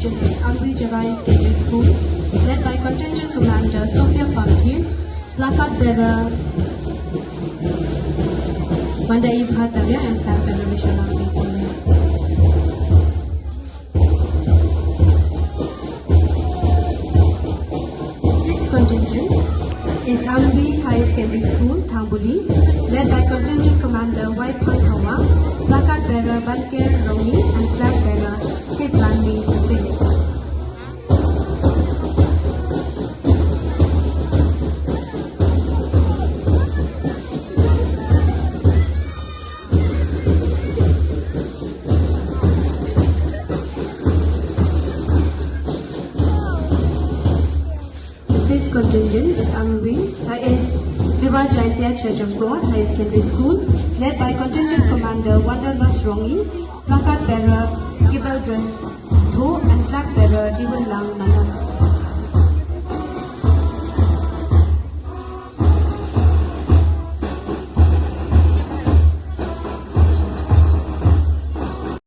contingent is Ambi Jarai Secondary School, led by Contingent Commander Sophia Pamthir, placard bearer Mandai Bhattacharya, and flag bearer Vishwanath Bhikuni. Sixth contingent is Ambi High Secondary School, Thambuli, led by Contingent Commander Waiphang Hawa, placard bearer Banker Rongi, and flag bearer Kiplani Supri. Sixth contingent is Viva Jaintia Church of God High Secondary School, led by Contingent Commander Wanderlust Rongi, placard bearer Gibel Dress Tho, and flag bearer Diwan Lang Nanam.